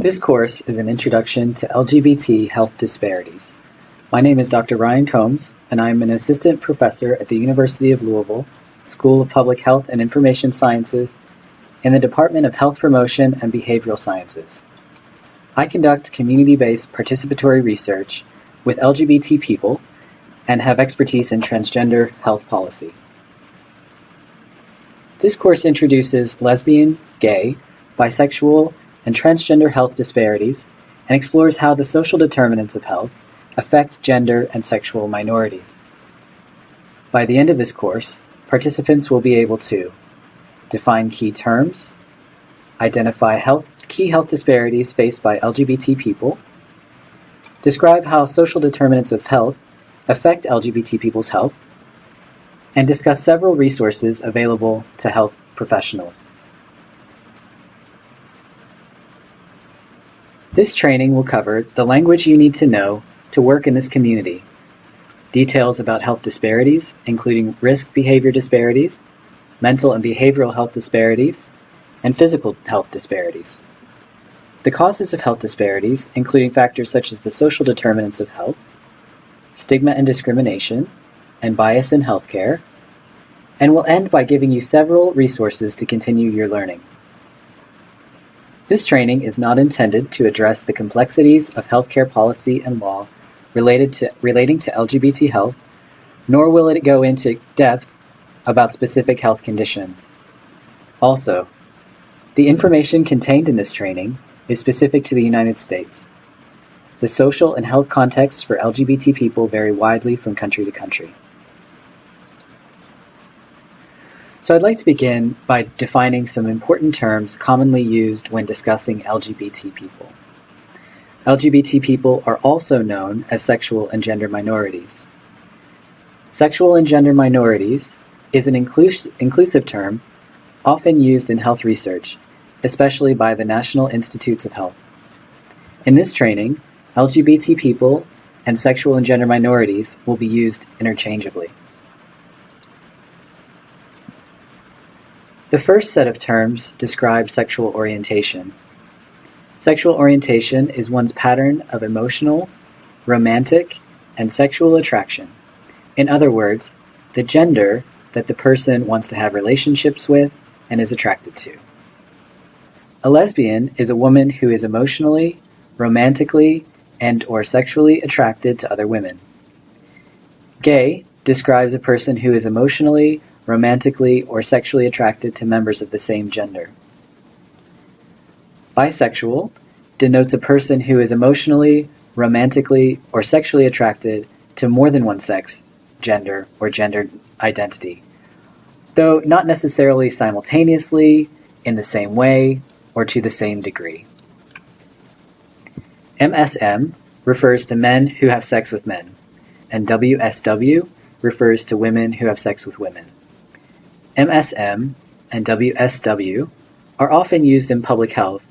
This course is an introduction to LGBT health disparities. My name is Dr. Ryan Combs, and I am an assistant professor at the University of Louisville, School of Public Health and Information Sciences, in the Department of Health Promotion and Behavioral Sciences. I conduct community-based participatory research with LGBT people and have expertise in transgender health policy. This course introduces lesbian, gay, bisexual, and transgender health disparities and explores how the social determinants of health affect gender and sexual minorities. By the end of this course, participants will be able to define key terms, identify key health disparities faced by LGBT people, describe how social determinants of health affect LGBT people's health, and discuss several resources available to health professionals. This training will cover the language you need to know to work in this community, details about health disparities, including risk behavior disparities, mental and behavioral health disparities, and physical health disparities. The causes of health disparities, including factors such as the social determinants of health, stigma and discrimination, and bias in healthcare, and will end by giving you several resources to continue your learning. This training is not intended to address the complexities of healthcare policy and law relating to LGBT health, nor will it go into depth about specific health conditions. Also, the information contained in this training is specific to the United States. The social and health contexts for LGBT people vary widely from country to country. So I'd like to begin by defining some important terms commonly used when discussing LGBT people. LGBT people are also known as sexual and gender minorities. Sexual and gender minorities is an inclusive term often used in health research, especially by the National Institutes of Health. In this training, LGBT people and sexual and gender minorities will be used interchangeably. The first set of terms describe sexual orientation. Sexual orientation is one's pattern of emotional, romantic, and sexual attraction. In other words, the gender that the person wants to have relationships with and is attracted to. A lesbian is a woman who is emotionally, romantically, and/or sexually attracted to other women. Gay describes a person who is emotionally, romantically, or sexually attracted to members of the same gender. Bisexual denotes a person who is emotionally, romantically, or sexually attracted to more than one sex, gender, or gender identity, though not necessarily simultaneously, in the same way, or to the same degree. MSM refers to men who have sex with men, and WSW refers to women who have sex with women. MSM and WSW are often used in public health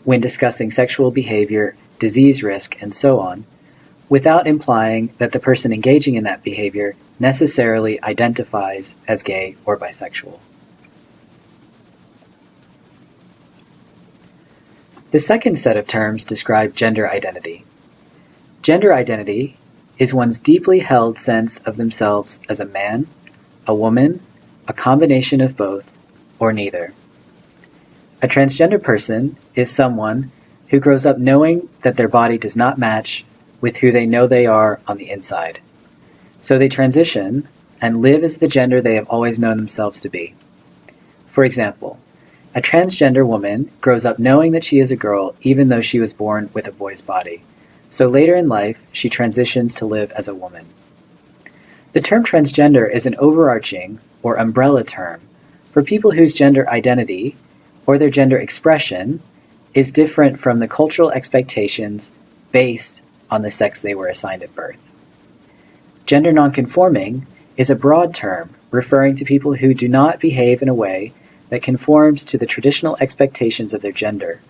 when discussing sexual behavior, disease risk, and so on, without implying that the person engaging in that behavior necessarily identifies as gay or bisexual. The second set of terms describe gender identity. Gender identity is one's deeply held sense of themselves as a man, a woman, a combination of both, or neither. A transgender person is someone who grows up knowing that their body does not match with who they know they are on the inside. So they transition and live as the gender they have always known themselves to be. For example, a transgender woman grows up knowing that she is a girl even though she was born with a boy's body. So later in life, she transitions to live as a woman. The term transgender is an overarching or umbrella term for people whose gender identity or their gender expression is different from the cultural expectations based on the sex they were assigned at birth. Gender nonconforming is a broad term referring to people who do not behave in a way that conforms to the traditional expectations of their gender,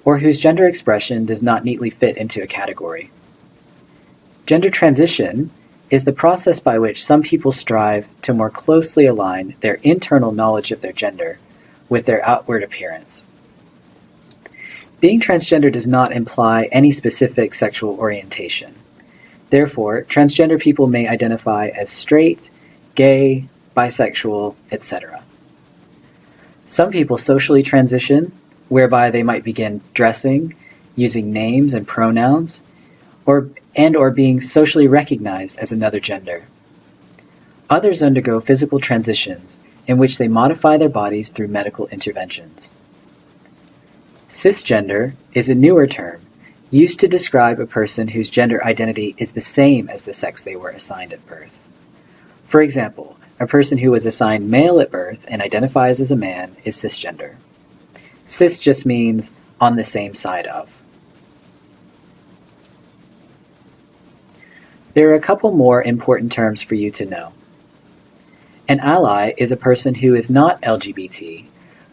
or whose gender expression does not neatly fit into a category. Gender transition is the process by which some people strive to more closely align their internal knowledge of their gender with their outward appearance. Being transgender does not imply any specific sexual orientation. Therefore, transgender people may identify as straight, gay, bisexual, etc. Some people socially transition, whereby they might begin dressing, using names and pronouns, or being socially recognized as another gender. Others undergo physical transitions, in which they modify their bodies through medical interventions. Cisgender is a newer term, used to describe a person whose gender identity is the same as the sex they were assigned at birth. For example, a person who was assigned male at birth and identifies as a man is cisgender. Cis just means on the same side of. There are a couple more important terms for you to know. An ally is a person who is not LGBT,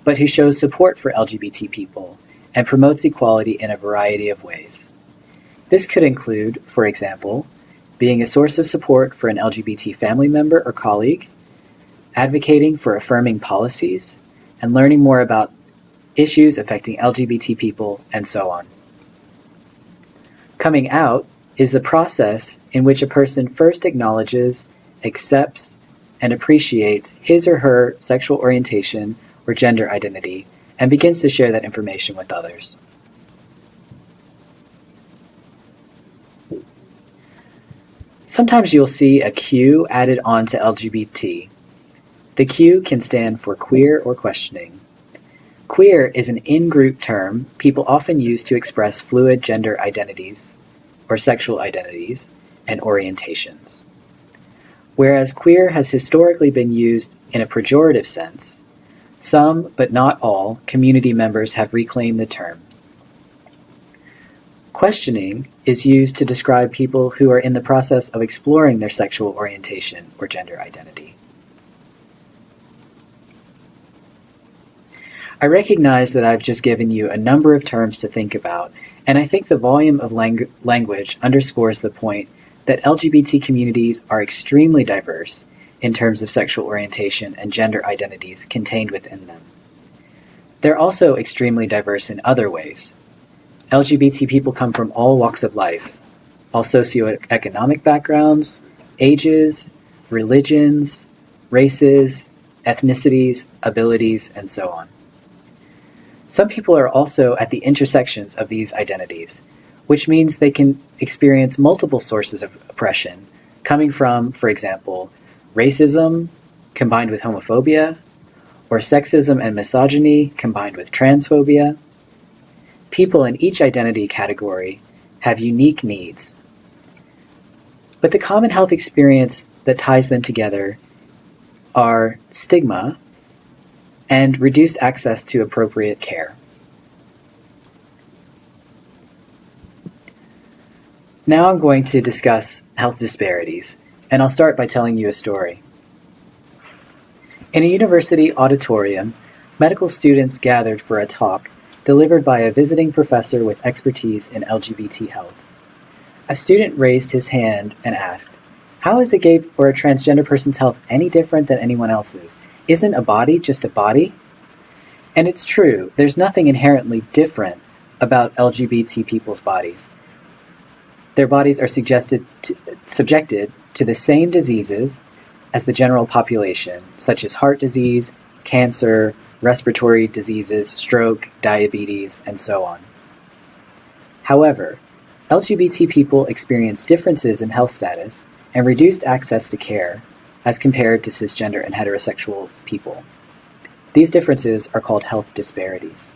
but who shows support for LGBT people and promotes equality in a variety of ways. This could include, for example, being a source of support for an LGBT family member or colleague, advocating for affirming policies, and learning more about issues affecting LGBT people, and so on. Coming out is the process in which a person first acknowledges, accepts, and appreciates his or her sexual orientation or gender identity and begins to share that information with others. Sometimes you'll see a Q added on to LGBT. The Q can stand for queer or questioning. Queer is an in-group term people often use to express fluid gender identities or sexual identities and orientations. Whereas queer has historically been used in a pejorative sense, some, but not all, community members have reclaimed the term. Questioning is used to describe people who are in the process of exploring their sexual orientation or gender identity. I recognize that I've just given you a number of terms to think about, and I think the volume of language underscores the point that LGBT communities are extremely diverse in terms of sexual orientation and gender identities contained within them. They're also extremely diverse in other ways. LGBT people come from all walks of life, all socioeconomic backgrounds, ages, religions, races, ethnicities, abilities, and so on. Some people are also at the intersections of these identities, which means they can experience multiple sources of oppression, coming from, for example, racism combined with homophobia, or sexism and misogyny combined with transphobia. People in each identity category have unique needs, but the common health experience that ties them together are stigma and reduced access to appropriate care. Now I'm going to discuss health disparities, and I'll start by telling you a story. In a university auditorium, medical students gathered for a talk delivered by a visiting professor with expertise in LGBT health. A student raised his hand and asked, "How is a gay or a transgender person's health any different than anyone else's? Isn't a body just a body?" And it's true, there's nothing inherently different about LGBT people's bodies. Their bodies are subjected to the same diseases as the general population, such as heart disease, cancer, respiratory diseases, stroke, diabetes, and so on. However, LGBT people experience differences in health status and reduced access to care as compared to cisgender and heterosexual people. These differences are called health disparities.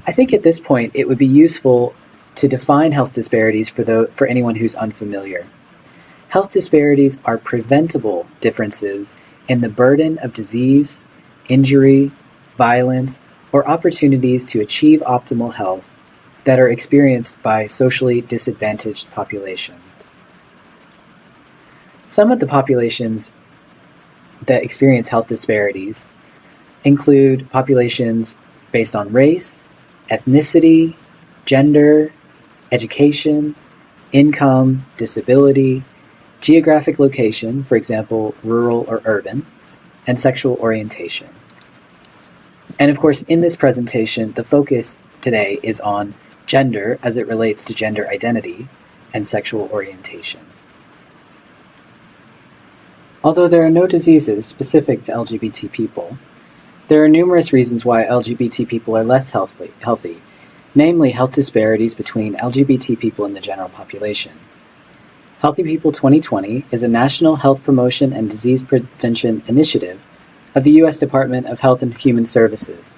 I think at this point it would be useful to define health disparities for anyone who's unfamiliar. Health disparities are preventable differences in the burden of disease, injury, violence, or opportunities to achieve optimal health that are experienced by socially disadvantaged populations. Some of the populations that experience health disparities include populations based on race, ethnicity, gender, education, income, disability, geographic location, for example, rural or urban, and sexual orientation. And of course, in this presentation, the focus today is on gender as it relates to gender identity and sexual orientation. Although there are no diseases specific to LGBT people, there are numerous reasons why LGBT people are less healthy, namely health disparities between LGBT people and the general population. Healthy People 2020 is a national health promotion and disease prevention initiative of the U.S. Department of Health and Human Services.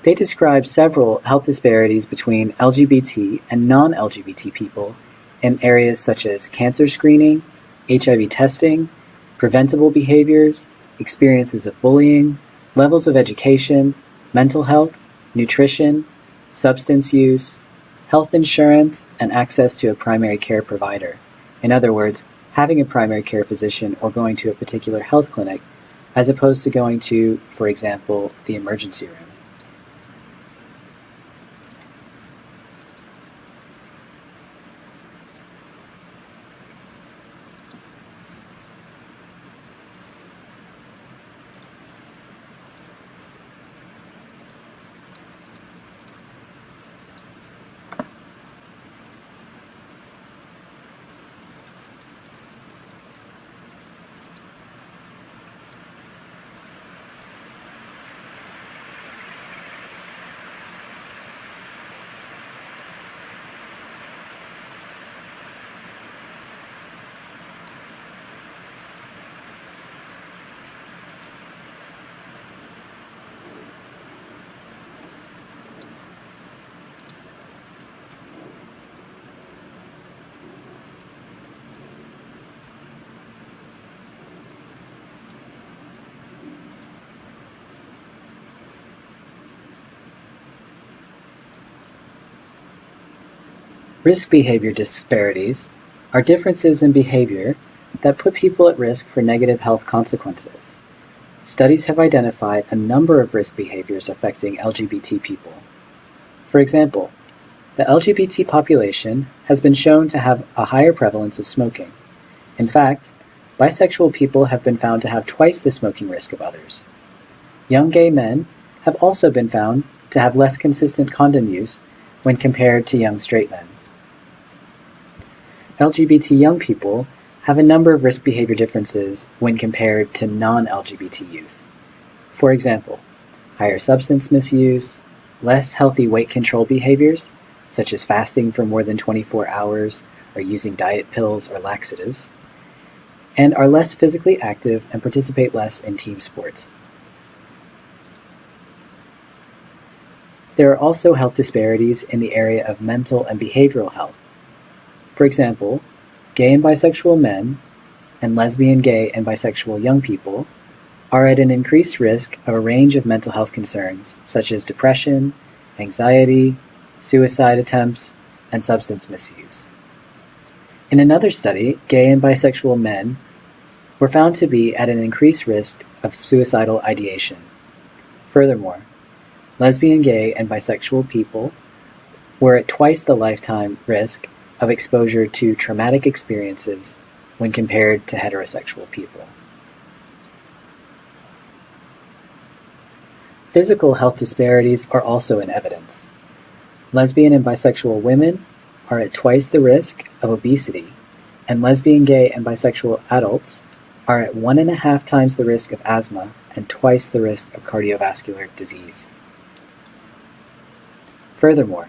They describe several health disparities between LGBT and non-LGBT people in areas such as cancer screening, HIV testing, preventable behaviors, experiences of bullying, levels of education, mental health, nutrition, substance use, health insurance, and access to a primary care provider. In other words, having a primary care physician or going to a particular health clinic as opposed to going to, for example, the emergency room. Risk behavior disparities are differences in behavior that put people at risk for negative health consequences. Studies have identified a number of risk behaviors affecting LGBT people. For example, the LGBT population has been shown to have a higher prevalence of smoking. In fact, bisexual people have been found to have twice the smoking risk of others. Young gay men have also been found to have less consistent condom use when compared to young straight men. LGBT young people have a number of risk behavior differences when compared to non-LGBT youth. For example, higher substance misuse, less healthy weight control behaviors, such as fasting for more than 24 hours or using diet pills or laxatives, and are less physically active and participate less in team sports. There are also health disparities in the area of mental and behavioral health. For example, gay and bisexual men and lesbian, gay, and bisexual young people are at an increased risk of a range of mental health concerns such as depression, anxiety, suicide attempts, and substance misuse. In another study, gay and bisexual men were found to be at an increased risk of suicidal ideation. Furthermore, lesbian, gay, and bisexual people were at twice the lifetime risk of exposure to traumatic experiences when compared to heterosexual people. Physical health disparities are also in evidence. Lesbian and bisexual women are at twice the risk of obesity, and lesbian, gay, and bisexual adults are at 1.5 times the risk of asthma and twice the risk of cardiovascular disease. Furthermore,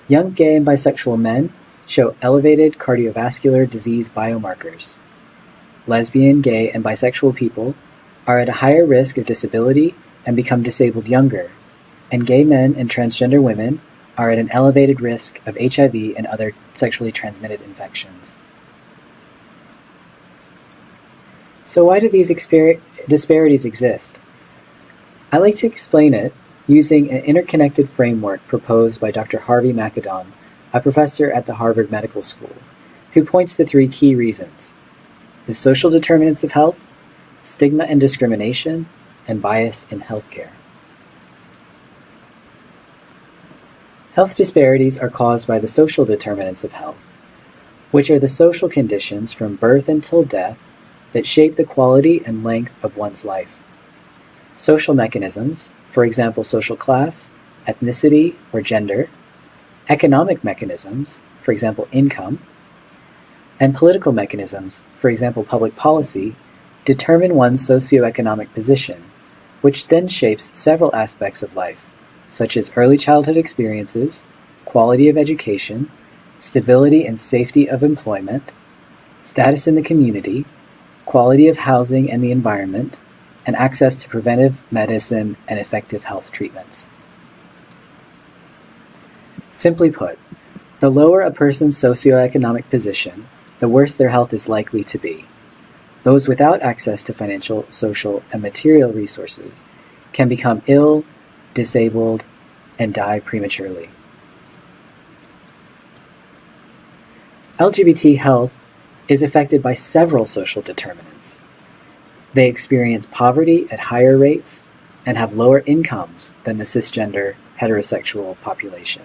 young gay and bisexual men show elevated cardiovascular disease biomarkers. Lesbian, gay, and bisexual people are at a higher risk of disability and become disabled younger, and gay men and transgender women are at an elevated risk of HIV and other sexually transmitted infections. So why do these disparities exist? I like to explain it using an interconnected framework proposed by Dr. Harvey Macadam, a professor at the Harvard Medical School, who points to 3 key reasons: the social determinants of health, stigma and discrimination, and bias in healthcare. Health disparities are caused by the social determinants of health, which are the social conditions from birth until death that shape the quality and length of one's life. social mechanisms, for example social class, ethnicity, or gender, economic mechanisms, for example income, and political mechanisms, for example public policy, determine one's socioeconomic position, which then shapes several aspects of life, such as early childhood experiences, quality of education, stability and safety of employment, status in the community, quality of housing and the environment, and access to preventive medicine and effective health treatments. Simply put, the lower a person's socioeconomic position, the worse their health is likely to be. Those without access to financial, social, and material resources can become ill, disabled, and die prematurely. LGBT health is affected by several social determinants. They experience poverty at higher rates and have lower incomes than the cisgender heterosexual population.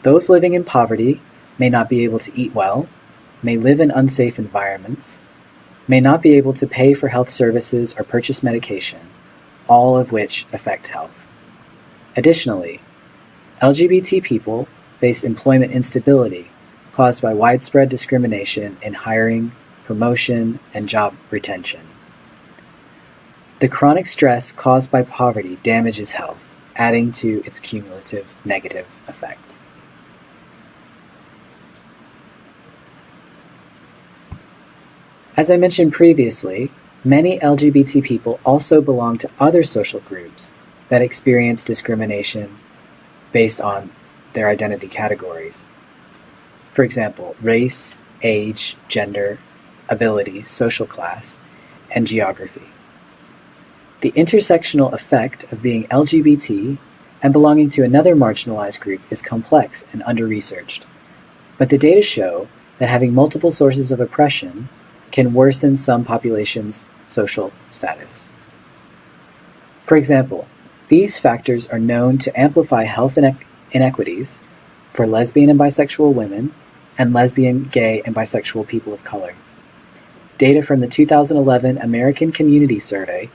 Those living in poverty may not be able to eat well, may live in unsafe environments, may not be able to pay for health services or purchase medication, all of which affect health. Additionally, LGBT people face employment instability caused by widespread discrimination in hiring, promotion, and job retention. The chronic stress caused by poverty damages health, adding to its cumulative negative effect. As I mentioned previously, many LGBT people also belong to other social groups that experience discrimination based on their identity categories. For example, race, age, gender, ability, social class, and geography. The intersectional effect of being LGBT and belonging to another marginalized group is complex and under-researched, but the data show that having multiple sources of oppression can worsen some populations' social status. For example, these factors are known to amplify health inequities for lesbian and bisexual women and lesbian, gay, and bisexual people of color. Data from the 2011 American Community Survey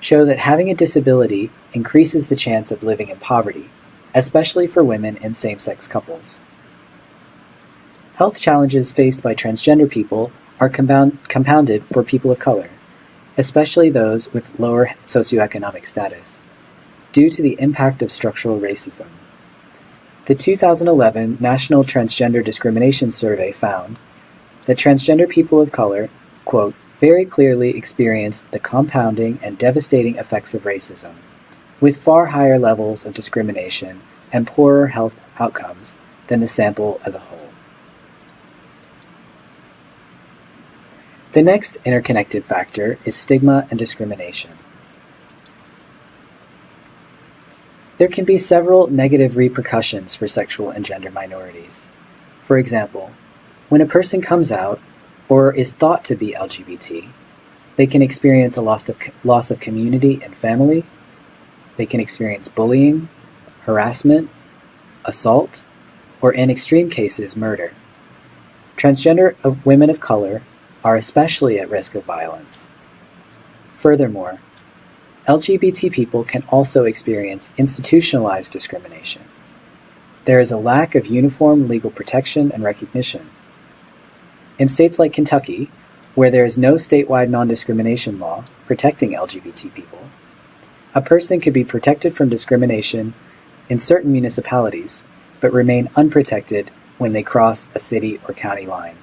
show that having a disability increases the chance of living in poverty, especially for women and same-sex couples. Health challenges faced by transgender people are compounded for people of color, especially those with lower socioeconomic status, due to the impact of structural racism. The 2011 National Transgender Discrimination Survey found that transgender people of color, quote, very clearly experienced the compounding and devastating effects of racism, with far higher levels of discrimination and poorer health outcomes than the sample as a whole. The next interconnected factor is stigma and discrimination. There can be several negative repercussions for sexual and gender minorities. For example, when a person comes out or is thought to be LGBT, they can experience a loss of community and family. They can experience bullying, harassment, assault, or in extreme cases, murder. Transgender women of color are especially at risk of violence. Furthermore, LGBT people can also experience institutionalized discrimination. There is a lack of uniform legal protection and recognition. In states like Kentucky, where there is no statewide non-discrimination law protecting LGBT people, a person could be protected from discrimination in certain municipalities, but remain unprotected when they cross a city or county line.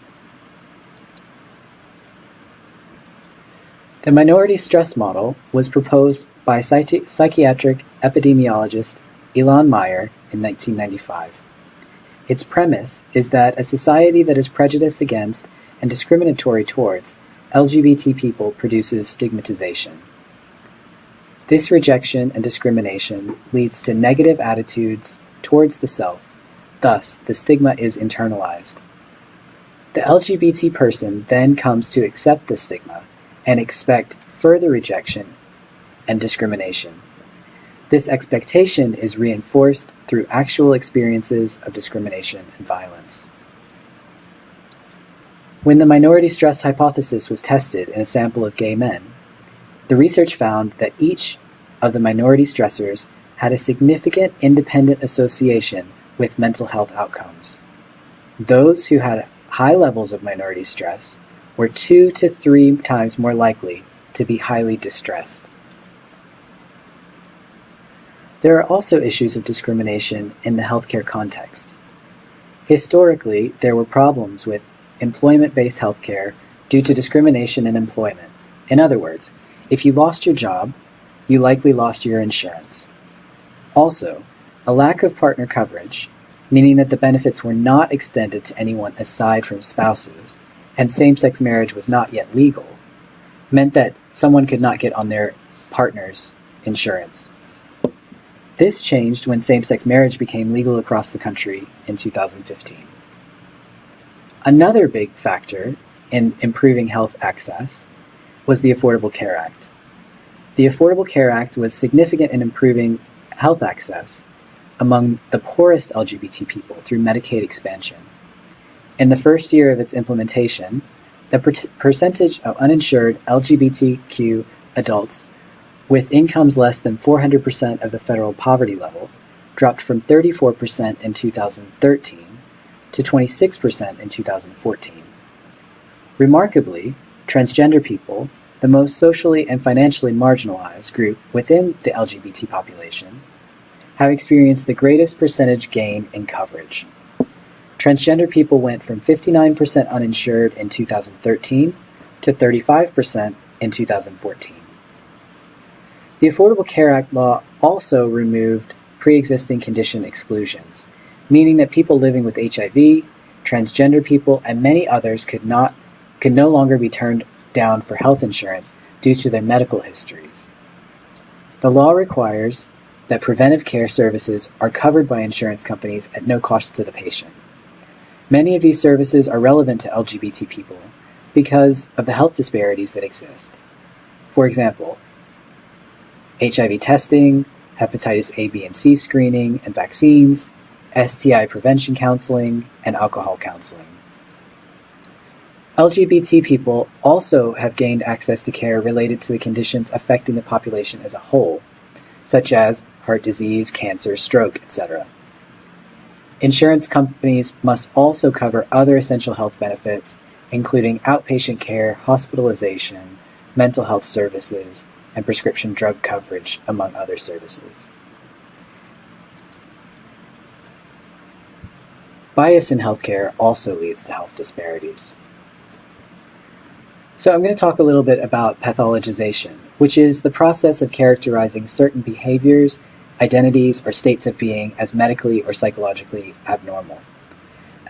The minority stress model was proposed by psychiatric epidemiologist Elon Meyer in 1995. Its premise is that a society that is prejudiced against and discriminatory towards LGBT people produces stigmatization. This rejection and discrimination leads to negative attitudes towards the self, thus the stigma is internalized. The LGBT person then comes to accept the stigma and expect further rejection and discrimination. This expectation is reinforced through actual experiences of discrimination and violence. When the minority stress hypothesis was tested in a sample of gay men, The research found that each of the minority stressors had a significant independent association with mental health outcomes. Those who had high levels of minority stress were 2 to 3 times more likely to be highly distressed. There are also issues of discrimination in the healthcare context. Historically, there were problems with employment-based healthcare due to discrimination in employment. In other words, if you lost your job, you likely lost your insurance. Also, a lack of partner coverage, meaning that the benefits were not extended to anyone aside from spouses, and same-sex marriage was not yet legal, meant that someone could not get on their partner's insurance. This changed when same-sex marriage became legal across the country in 2015. Another big factor in improving health access was the Affordable Care Act. The Affordable Care Act was significant in improving health access among the poorest LGBT people through Medicaid expansion. In the first year of its implementation, the percentage of uninsured LGBTQ adults with incomes less than 400% of the federal poverty level dropped from 34% in 2013 to 26% in 2014. Remarkably, transgender people, the most socially and financially marginalized group within the LGBT population, have experienced the greatest percentage gain in coverage. Transgender people went from 59% uninsured in 2013 to 35% in 2014. The Affordable Care Act law also removed pre-existing condition exclusions, meaning that people living with HIV, transgender people, and many others could no longer be turned down for health insurance due to their medical histories. The law requires that preventive care services are covered by insurance companies at no cost to the patient. Many of these services are relevant to LGBT people because of the health disparities that exist. For example, HIV testing, hepatitis A, B, and C screening and vaccines, STI prevention counseling, and alcohol counseling. LGBT people also have gained access to care related to the conditions affecting the population as a whole, such as heart disease, cancer, stroke, etc. Insurance companies must also cover other essential health benefits, including outpatient care, hospitalization, mental health services, and prescription drug coverage, among other services. Bias in healthcare also leads to health disparities. So I'm going to talk a little bit about pathologization, which is the process of characterizing certain behaviors, identities, or states of being as medically or psychologically abnormal.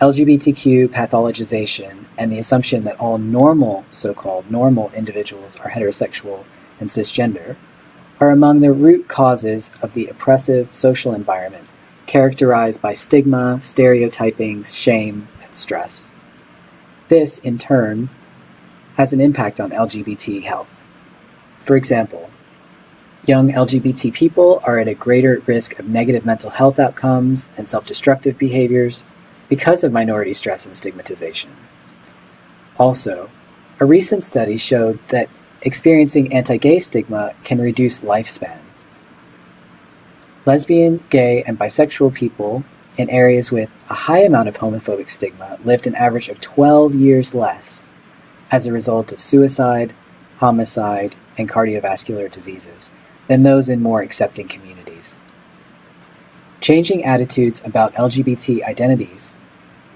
LGBTQ pathologization and the assumption that all normal, so-called normal individuals are heterosexual and cisgender are among the root causes of the oppressive social environment characterized by stigma, stereotyping, shame, and stress. This, in turn, has an impact on LGBT health. For example, young LGBT people are at a greater risk of negative mental health outcomes and self-destructive behaviors because of minority stress and stigmatization. Also, a recent study showed that experiencing anti-gay stigma can reduce lifespan. Lesbian, gay, and bisexual people in areas with a high amount of homophobic stigma lived an average of 12 years less as a result of suicide, homicide, and cardiovascular diseases than those in more accepting communities. Changing attitudes about LGBT identities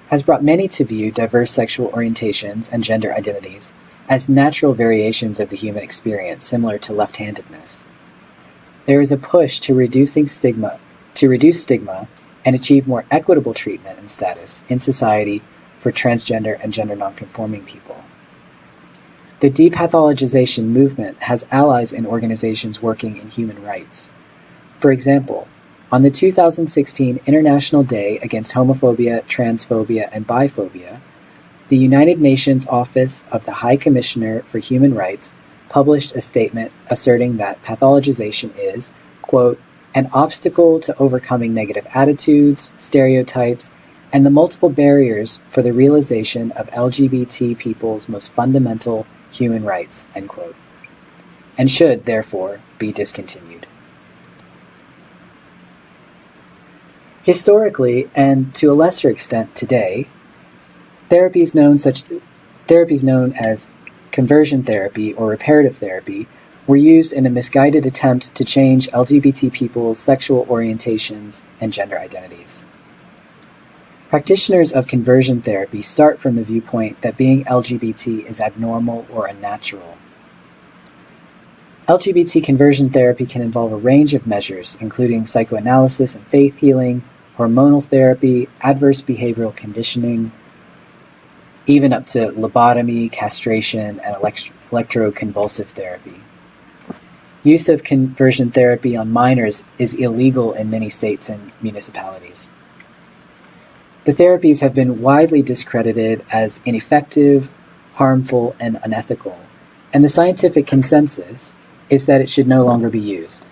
has brought many to view diverse sexual orientations and gender identities as natural variations of the human experience, similar to left-handedness. There is a push to reduce stigma and achieve more equitable treatment and status in society for transgender and gender nonconforming people. The depathologization movement has allies in organizations working in human rights. For example, on the 2016 International Day Against Homophobia, Transphobia, and Biphobia, the United Nations Office of the High Commissioner for Human Rights published a statement asserting that pathologization is, quote, an obstacle to overcoming negative attitudes, stereotypes, and the multiple barriers for the realization of LGBT people's most fundamental human rights, end quote. and should, therefore, be discontinued. Historically, and to a lesser extent today, therapies known as conversion therapy or reparative therapy were used in a misguided attempt to change LGBT people's sexual orientations and gender identities. Practitioners of conversion therapy start from the viewpoint that being LGBT is abnormal or unnatural. LGBT conversion therapy can involve a range of measures, including psychoanalysis and faith healing, hormonal therapy, adverse behavioral conditioning, even up to lobotomy, castration, and electroconvulsive therapy. Use of conversion therapy on minors is illegal in many states and municipalities. The therapies have been widely discredited as ineffective, harmful, and unethical, and the scientific consensus is that it should no longer be used.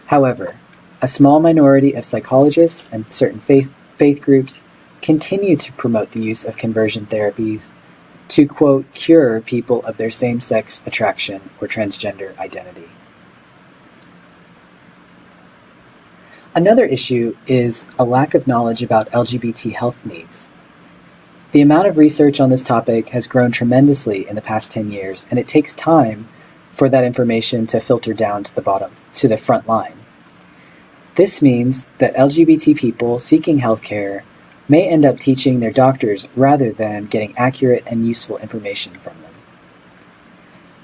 However, a small minority of psychologists and certain faith groups continue to promote the use of conversion therapies to, quote, cure people of their same-sex attraction or transgender identity. Another issue is a lack of knowledge about LGBT health needs. The amount of research on this topic has grown tremendously in the past 10 years, and it takes time for that information to filter down to the front line. This means that LGBT people seeking healthcare may end up teaching their doctors rather than getting accurate and useful information from them.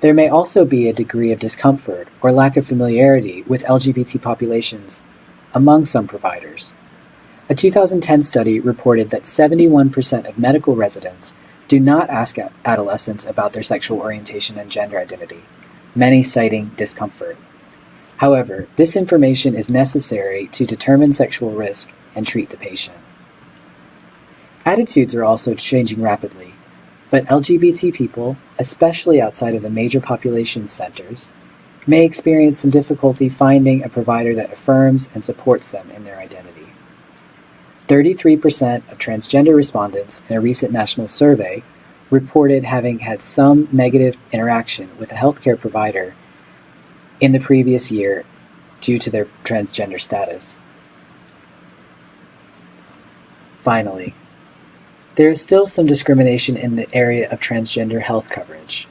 There may also be a degree of discomfort or lack of familiarity with LGBT populations among some providers. A 2010 study reported that 71% of medical residents do not ask adolescents about their sexual orientation and gender identity, many citing discomfort. However, this information is necessary to determine sexual risk and treat the patient. Attitudes are also changing rapidly, but LGBT people, especially outside of the major population centers, may experience some difficulty finding a provider that affirms and supports them in their identity. 33% of transgender respondents in a recent national survey reported having had some negative interaction with a healthcare provider in the previous year due to their transgender status. Finally, there is still some discrimination in the area of transgender health coverage.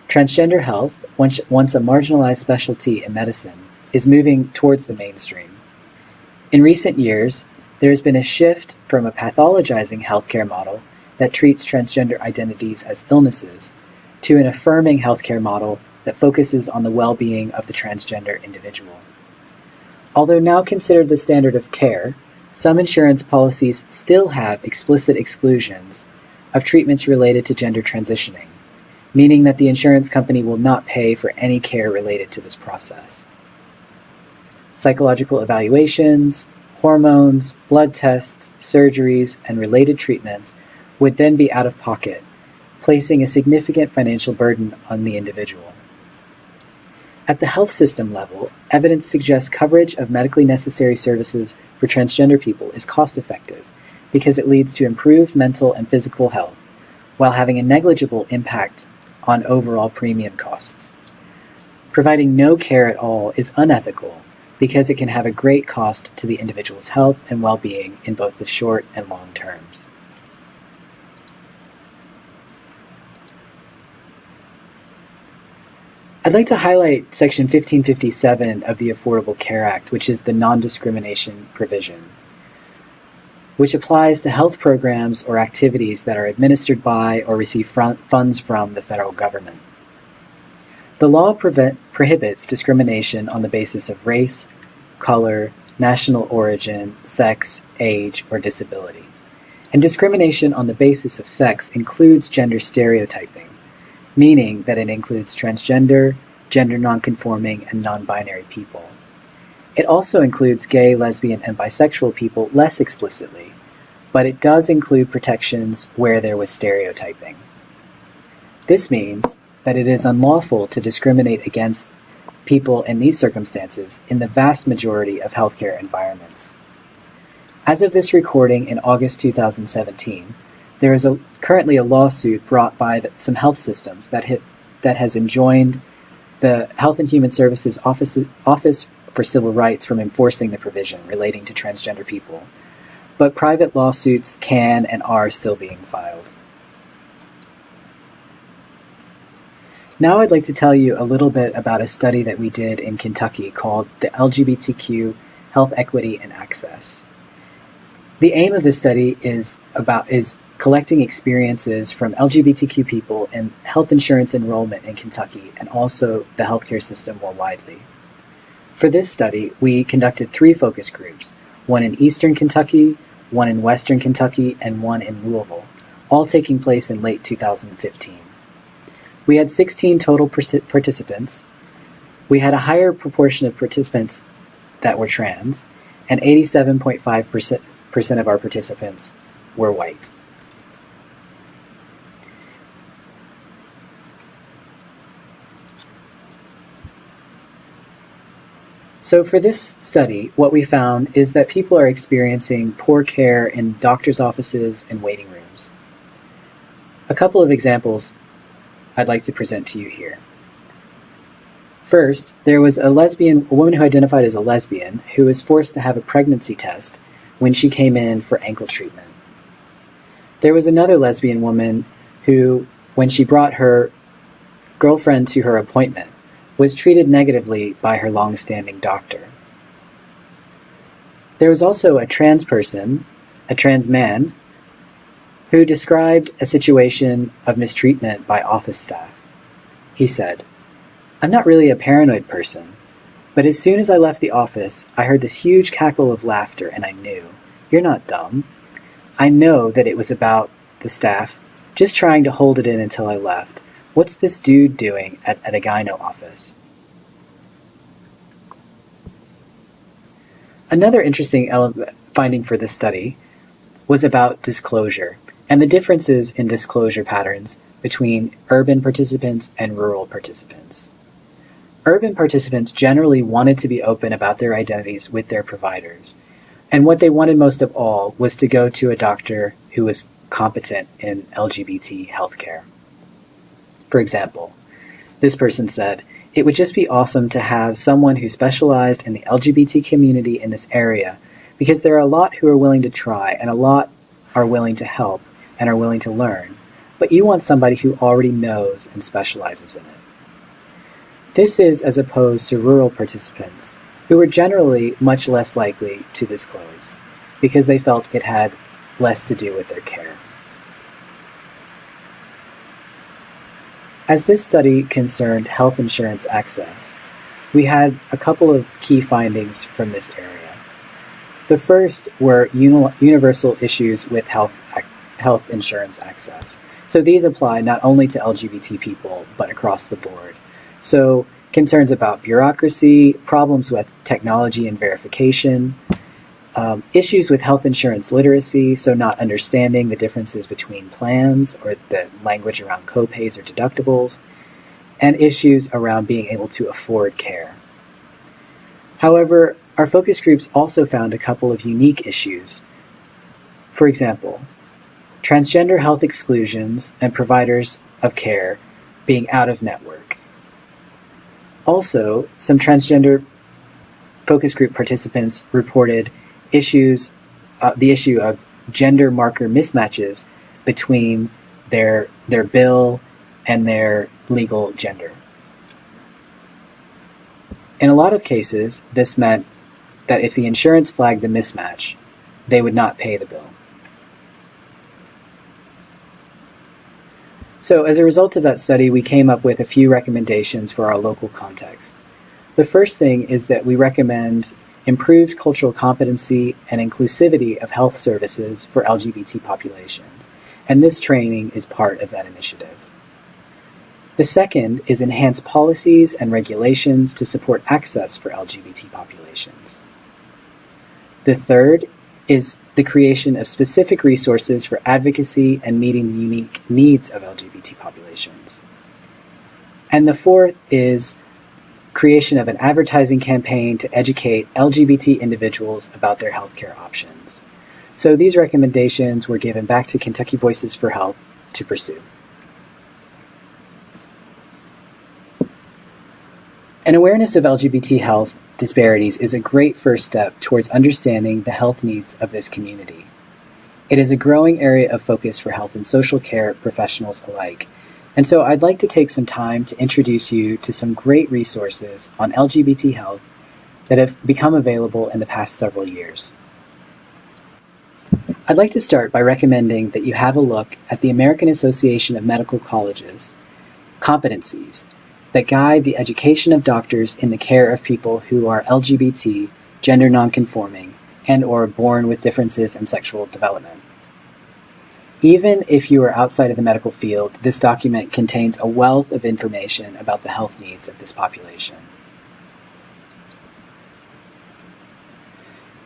Transgender health, once a marginalized specialty in medicine, is moving towards the mainstream. In recent years, there has been a shift from a pathologizing healthcare model that treats transgender identities as illnesses to an affirming healthcare model that focuses on the well-being of the transgender individual. Although now considered the standard of care, some insurance policies still have explicit exclusions of treatments related to gender transitioning, meaning that the insurance company will not pay for any care related to this process. Psychological evaluations, hormones, blood tests, surgeries, and related treatments would then be out of pocket, placing a significant financial burden on the individual. At the health system level, evidence suggests coverage of medically necessary services for transgender people is cost-effective because it leads to improved mental and physical health, while having a negligible impact on overall premium costs. Providing no care at all is unethical because it can have a great cost to the individual's health and well-being in both the short and long terms. I'd like to highlight Section 1557 of the Affordable Care Act, which is the non-discrimination provision, which applies to health programs or activities that are administered by or receive funds from the federal government. The law prohibits discrimination on the basis of race, color, national origin, sex, age, or disability. And discrimination on the basis of sex includes gender stereotyping, meaning that it includes transgender, gender nonconforming, and non-binary people. It also includes gay, lesbian, and bisexual people less explicitly, but it does include protections where there was stereotyping. This means that it is unlawful to discriminate against people in these circumstances in the vast majority of healthcare environments. As of this recording in August 2017, there is currently a lawsuit brought by some health systems that has enjoined the Health and Human Services Office for Civil Rights from enforcing the provision relating to transgender people, but private lawsuits can and are still being filed. Now I'd like to tell you a little bit about a study that we did in Kentucky called the LGBTQ Health Equity and Access. The aim of this study is collecting experiences from LGBTQ people in health insurance enrollment in Kentucky and also the healthcare system more widely. For this study, we conducted 3 focus groups, one in Eastern Kentucky, one in Western Kentucky, and one in Louisville, all taking place in late 2015. We had 16 total participants. We had a higher proportion of participants that were trans, and 87.5% of our participants were white. So for this study, what we found is that people are experiencing poor care in doctors' offices and waiting rooms. A couple of examples I'd like to present to you here. First, there was a woman who identified as a lesbian who was forced to have a pregnancy test when she came in for ankle treatment. There was another lesbian woman who, when she brought her girlfriend to her appointment, was treated negatively by her long-standing doctor. There was also a trans person, a trans man, who described a situation of mistreatment by office staff. He said, "I'm not really a paranoid person, but as soon as I left the office, I heard this huge cackle of laughter and I knew, you're not dumb. I know that it was about the staff just trying to hold it in until I left. What's this dude doing at a gyno office?" Another interesting finding for this study was about disclosure and the differences in disclosure patterns between urban participants and rural participants. Urban participants generally wanted to be open about their identities with their providers, and what they wanted most of all was to go to a doctor who was competent in LGBT healthcare. For example, this person said, "It would just be awesome to have someone who specialized in the LGBT community in this area, because there are a lot who are willing to try and a lot are willing to help and are willing to learn, but you want somebody who already knows and specializes in it." This is as opposed to rural participants, who were generally much less likely to disclose, because they felt it had less to do with their care. As this study concerned health insurance access, we had a couple of key findings from this area. The first were universal issues with health insurance access. So these apply not only to LGBT people, but across the board. So concerns about bureaucracy, problems with technology and verification, issues with health insurance literacy, so not understanding the differences between plans or the language around copays or deductibles, and issues around being able to afford care. However, our focus groups also found a couple of unique issues. For example, transgender health exclusions and providers of care being out of network. Also, some transgender focus group participants reported the issue of gender marker mismatches between their bill and their legal gender. In a lot of cases, this meant that if the insurance flagged the mismatch, they would not pay the bill. So as a result of that study, we came up with a few recommendations for our local context. The first thing is that we recommend improved cultural competency and inclusivity of health services for LGBT populations, and this training is part of that initiative. The second is enhanced policies and regulations to support access for LGBT populations. The third is the creation of specific resources for advocacy and meeting the unique needs of LGBT populations. And the fourth is creation of an advertising campaign to educate LGBT individuals about their healthcare options. So these recommendations were given back to Kentucky Voices for Health to pursue. An awareness of LGBT health disparities is a great first step towards understanding the health needs of this community. It is a growing area of focus for health and social care professionals alike, and so I'd like to take some time to introduce you to some great resources on LGBT health that have become available in the past several years. I'd like to start by recommending that you have a look at the American Association of Medical Colleges competencies that guide the education of doctors in the care of people who are LGBT, gender nonconforming, and/or born with differences in sexual development. Even if you are outside of the medical field, this document contains a wealth of information about the health needs of this population.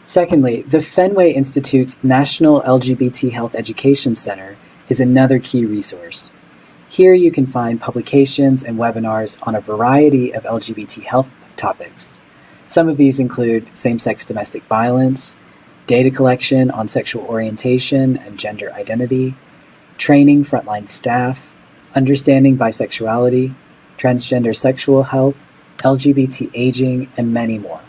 Secondly, the Fenway Institute's National LGBT Health Education Center is another key resource. Here you can find publications and webinars on a variety of LGBT health topics. Some of these include same-sex domestic violence, data collection on sexual orientation and gender identity, training frontline staff, understanding bisexuality, transgender sexual health, LGBT aging, and many more.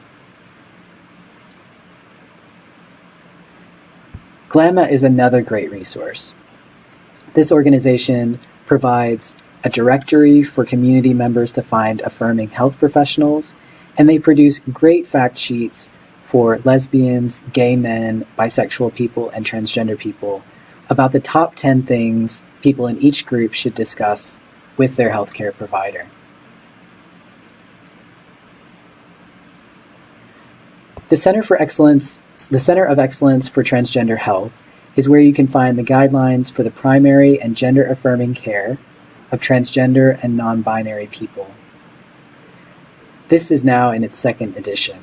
GLAMA is another great resource. This organization provides a directory for community members to find affirming health professionals, and they produce great fact sheets for lesbians, gay men, bisexual people, and transgender people about the top 10 things people in each group should discuss with their healthcare provider. The Center of Excellence for Transgender Health is where you can find the guidelines for the primary and gender-affirming care of transgender and non-binary people. This is now in its second edition.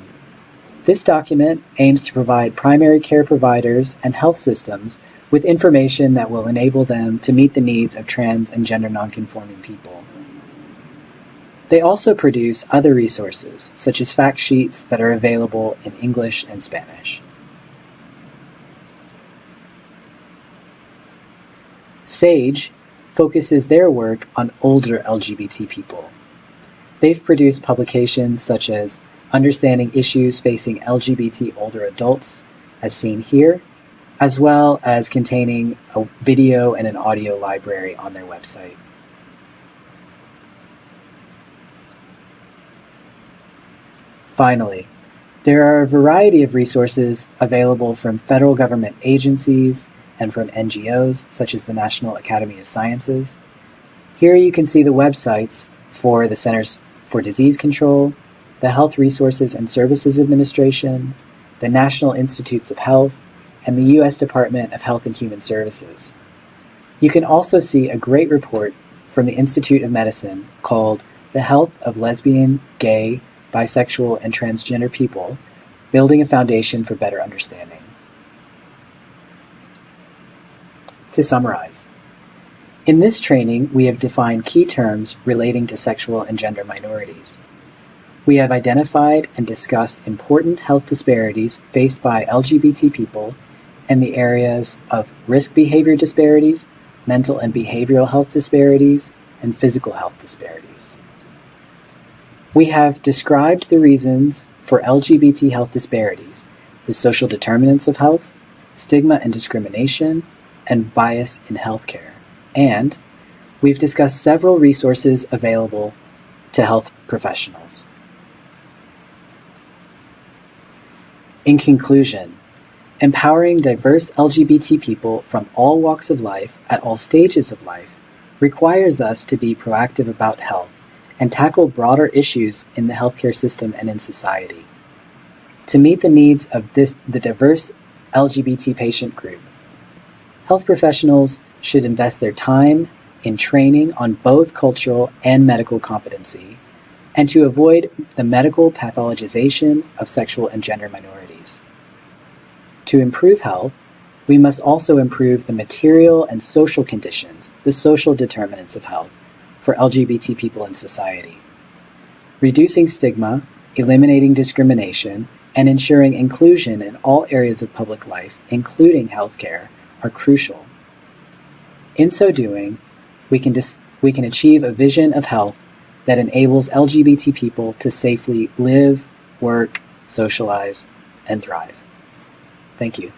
This document aims to provide primary care providers and health systems with information that will enable them to meet the needs of trans and gender nonconforming people. They also produce other resources, such as fact sheets that are available in English and Spanish. SAGE focuses their work on older LGBT people. They've produced publications such as Understanding Issues Facing LGBT Older Adults, as seen here, as well as containing a video and an audio library on their website. Finally, there are a variety of resources available from federal government agencies and from NGOs, such as the National Academy of Sciences. Here you can see the websites for the Centers for Disease Control, the Health Resources and Services Administration, the National Institutes of Health, and the U.S. Department of Health and Human Services. You can also see a great report from the Institute of Medicine called The Health of Lesbian, Gay, Bisexual, and Transgender People, Building a Foundation for Better Understanding. To summarize, in this training, we have defined key terms relating to sexual and gender minorities. We have identified and discussed important health disparities faced by LGBT people in the areas of risk behavior disparities, mental and behavioral health disparities, and physical health disparities. We have described the reasons for LGBT health disparities, the social determinants of health, stigma and discrimination, and bias in healthcare. And we've discussed several resources available to health professionals. In conclusion, empowering diverse LGBT people from all walks of life at all stages of life requires us to be proactive about health and tackle broader issues in the healthcare system and in society. To meet the needs of the diverse LGBT patient group, health professionals should invest their time in training on both cultural and medical competency, and to avoid the medical pathologization of sexual and gender minorities. To improve health, we must also improve the material and social conditions, the social determinants of health, for LGBT people in society. Reducing stigma, eliminating discrimination, and ensuring inclusion in all areas of public life, including healthcare, are crucial. In so doing, we can achieve a vision of health that enables LGBT people to safely live, work, socialize, and thrive. Thank you.